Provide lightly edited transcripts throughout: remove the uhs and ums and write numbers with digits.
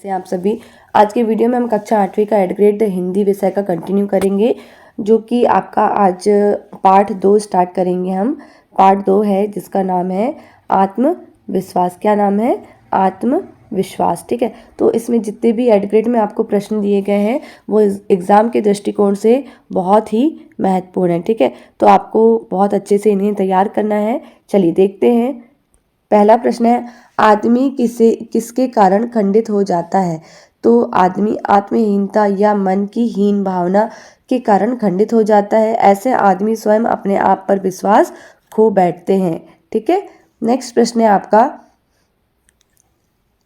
से आप सभी। आज के वीडियो में हम कक्षा 8वीं का एड ग्रेड हिंदी विषय का कंटिन्यू करेंगे, जो कि आपका आज पार्ट 2 स्टार्ट करेंगे हम। पार्ट 2 है जिसका नाम है आत्मविश्वास। क्या नाम है? आत्मविश्वास। ठीक है, तो इसमें जितने भी एड ग्रेड में आपको प्रश्न दिए गए हैं वो एग्ज़ाम के दृष्टिकोण से बहुत ही महत्वपूर्ण है। ठीक है, तो आपको बहुत अच्छे से इन्हें तैयार करना है। चलिए देखते हैं। पहला प्रश्न है, आदमी किसके कारण खंडित हो जाता है? तो आदमी आत्महीनता या मन की हीन भावना के कारण खंडित हो जाता है। ऐसे आदमी स्वयं अपने आप पर विश्वास खो बैठते हैं। ठीक है, नेक्स्ट प्रश्न है आपका,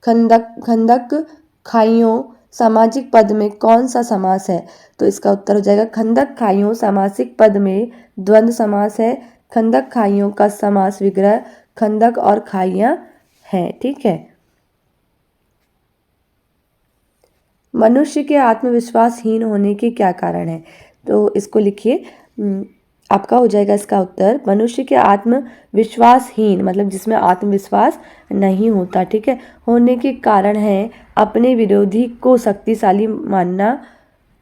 खंदक खाइयों सामाजिक पद में कौन सा समास है? तो इसका उत्तर हो जाएगा खंदक खाइयों सामासिक पद में द्वंद्व समास है। खंदक खाइयों का समास विग्रह खंदक और खाइयां है। ठीक है, मनुष्य के आत्मविश्वासहीन होने के क्या कारण है? तो इसको लिखिए। आपका हो जाएगा इसका उत्तर, मनुष्य के आत्मविश्वासहीन मतलब जिसमें आत्मविश्वास नहीं होता, ठीक है, होने के कारण है अपने विरोधी को शक्तिशाली मानना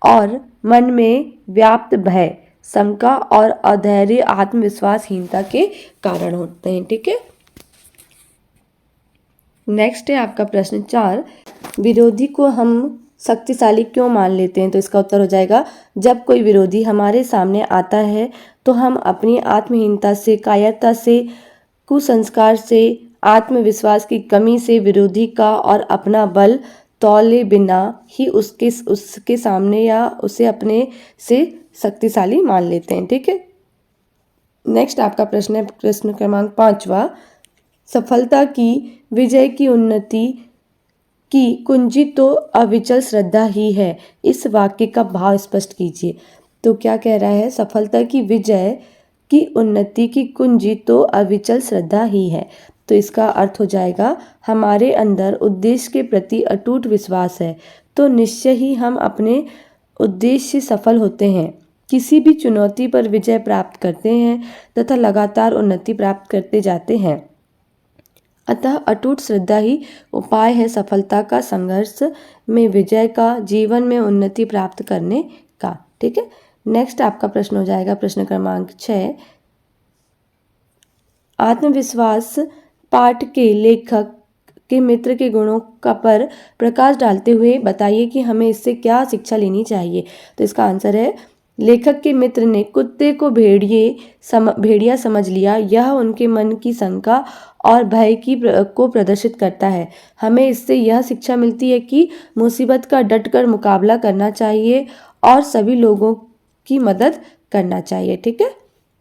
और मन में व्याप्त भय, शंका और अधैर्य आत्मविश्वासहीनता के कारण होते हैं। ठीक है, नेक्स्ट है आपका प्रश्न 4, विरोधी को हम शक्तिशाली क्यों मान लेते हैं? तो इसका उत्तर हो जाएगा, जब कोई विरोधी हमारे सामने आता है तो हम अपनी आत्महीनता से, कायरता से, कुसंस्कार से, आत्मविश्वास की कमी से विरोधी का और अपना बल तौले बिना ही उसके सामने या उसे अपने से शक्तिशाली मान लेते हैं। ठीक है, नेक्स्ट आपका प्रश्न है प्रश्न क्रमांक 5वां, सफलता की, विजय की, उन्नति की कुंजी तो अविचल श्रद्धा ही है। इस वाक्य का भाव स्पष्ट कीजिए। तो क्या कह रहा है? सफलता की, विजय की, उन्नति की कुंजी तो अविचल श्रद्धा ही है। तो इसका अर्थ हो जाएगा, हमारे अंदर उद्देश्य के प्रति अटूट विश्वास है तो निश्चय ही हम अपने उद्देश्य से सफल होते हैं, किसी भी चुनौती पर विजय प्राप्त करते हैं तथा लगातार उन्नति प्राप्त करते जाते हैं। अतः अटूट श्रद्धा ही उपाय है सफलता का, संघर्ष में विजय का, जीवन में उन्नति प्राप्त करने का। ठीक है, नेक्स्ट आपका प्रश्न हो जाएगा प्रश्न क्रमांक 6, आत्मविश्वास पाठ के लेखक के मित्र के गुणों का पर प्रकाश डालते हुए बताइए कि हमें इससे क्या शिक्षा लेनी चाहिए। तो इसका आंसर है, लेखक के मित्र ने कुत्ते को भेड़िया समझ लिया, यह उनके मन की शंका और भय को प्रदर्शित करता है। हमें इससे यह शिक्षा मिलती है कि मुसीबत का डटकर मुकाबला करना चाहिए और सभी लोगों की मदद करना चाहिए। ठीक है,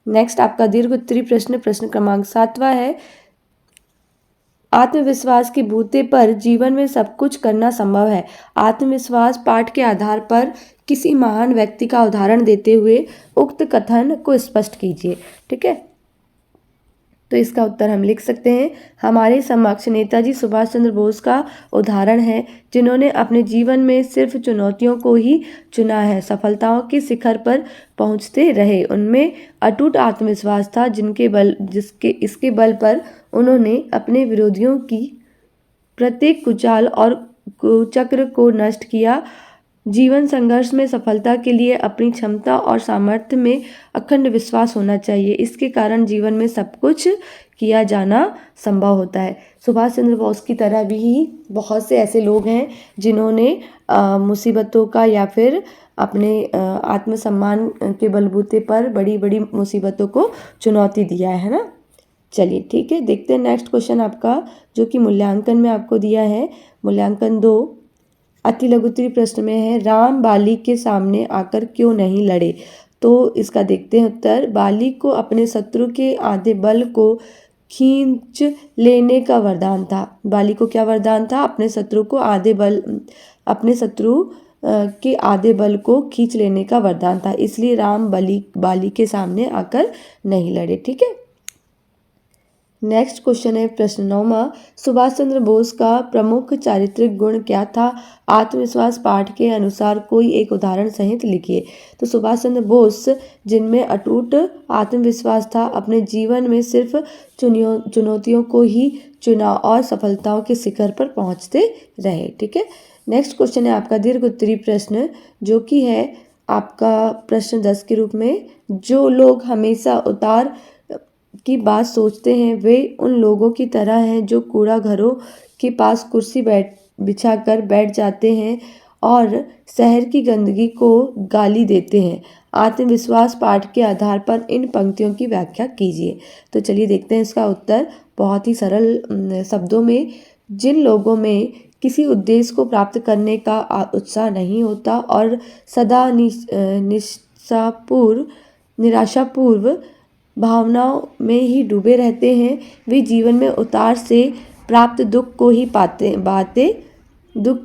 नेक्स्ट आपका दीर्घ उत्तरी प्रश्न प्रश्न क्रमांक 7वां है, आत्मविश्वास के बूते पर जीवन में सब कुछ करना संभव है। आत्मविश्वास पाठ के आधार पर किसी महान व्यक्ति का उदाहरण देते हुए उक्त कथन को स्पष्ट कीजिए। ठीक है, तो इसका उत्तर हम लिख सकते हैं, हमारे समक्ष नेताजी सुभाष चंद्र बोस का उदाहरण है, जिन्होंने अपने जीवन में सिर्फ चुनौतियों को ही चुना है, सफलताओं के शिखर पर पहुंचते रहे। उनमें अटूट आत्मविश्वास था, इसके बल पर उन्होंने अपने विरोधियों की प्रत्येक कुचाल और कुचक्र को नष्ट किया। जीवन संघर्ष में सफलता के लिए अपनी क्षमता और सामर्थ्य में अखंड विश्वास होना चाहिए। इसके कारण जीवन में सब कुछ किया जाना संभव होता है। सुभाष चंद्र बोस की तरह भी बहुत से ऐसे लोग हैं जिन्होंने मुसीबतों का या फिर अपने आत्मसम्मान के बलबूते पर बड़ी बड़ी मुसीबतों को चुनौती दिया है ना। चलिए ठीक है, देखते हैं नेक्स्ट क्वेश्चन आपका, जो कि मूल्यांकन में आपको दिया है। मूल्यांकन 2 अति लघुत्तरी प्रश्न में है, राम बाली के सामने आकर क्यों नहीं लड़े? तो इसका देखते हैं उत्तर, बाली को अपने शत्रु के आधे बल को खींच लेने का वरदान था। बाली को क्या वरदान था? अपने शत्रु के आधे बल को खींच लेने का वरदान था, इसलिए राम बाली के सामने आकर नहीं लड़े। ठीक है, नेक्स्ट क्वेश्चन है प्रश्न 9वां, सुभाष चंद्र बोस का प्रमुख चारित्रिक गुण क्या था? आत्मविश्वास पाठ के अनुसार कोई एक उदाहरण सहित लिखिए। तो सुभाष चंद्र बोस जिनमें अटूट आत्मविश्वास था, अपने जीवन में सिर्फ चुनौतियों को ही चुना और सफलताओं के शिखर पर पहुंचते रहे। ठीक है, नेक्स्ट क्वेश्चन है आपका दीर्घ उत्तरी प्रश्न, जो कि है आपका प्रश्न 10 के रूप में। जो लोग हमेशा उतार की बात सोचते हैं वे उन लोगों की तरह हैं जो कूड़ा घरों के पास कुर्सी बिछाकर बैठ जाते हैं और शहर की गंदगी को गाली देते हैं। आत्मविश्वास पाठ के आधार पर इन पंक्तियों की व्याख्या कीजिए। तो चलिए देखते हैं इसका उत्तर। बहुत ही सरल शब्दों में, जिन लोगों में किसी उद्देश्य को प्राप्त करने का उत्साह नहीं होता और सदा निराशापूर्व भावनाओं में ही डूबे रहते हैं, वे जीवन में उतार से प्राप्त दुख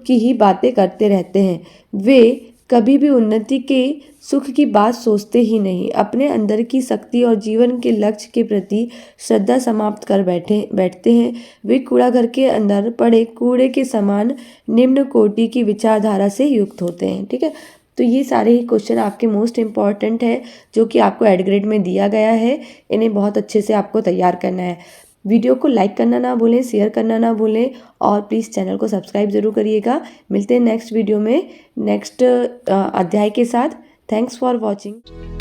की ही बातें करते रहते हैं। वे कभी भी उन्नति के सुख की बात सोचते ही नहीं। अपने अंदर की शक्ति और जीवन के लक्ष्य के प्रति श्रद्धा समाप्त कर बैठते हैं। वे कूड़ा घर के अंदर पड़े कूड़े के समान निम्न कोटि की विचारधारा से युक्त होते हैं। ठीक है, तो ये सारे ही क्वेश्चन आपके मोस्ट इम्पॉर्टेंट है, जो कि आपको एड ग्रेड में दिया गया है। इन्हें बहुत अच्छे से आपको तैयार करना है। वीडियो को लाइक करना ना भूलें, शेयर करना ना भूलें और प्लीज़ चैनल को सब्सक्राइब ज़रूर करिएगा। मिलते हैं नेक्स्ट वीडियो में नेक्स्ट अध्याय के साथ। Thanks for watching.